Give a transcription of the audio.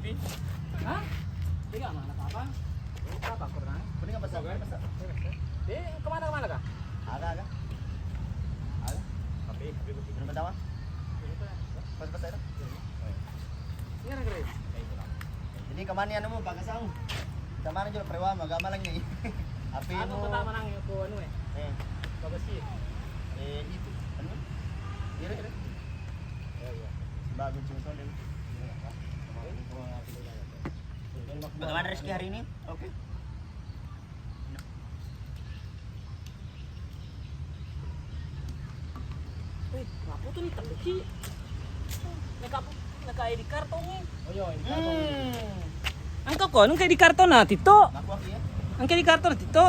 TV. Ha? Hindi ka mana apa? Apa kurang? Pwede nga basa? Basa. Di kemana ka? Aga. Tapi Ano ba daw? Basa ito. Iya na Chris. Jadi kemana ano mo pagkasang? Kemana juga prewa magama lang niya. Api Ano mo. pertama nang ko ano eh? Eh, Babasi. itu. Ano? Ire. Bago cungson din. Bagaimana rezeki hari ini? Oke. Wih, ngapo tuh nih tapi naka-ID karton eh. oh yo ini Hmm. Ang ko, anong kay di karton na tito? Nakuha kiya. Ang kay di karton na tito.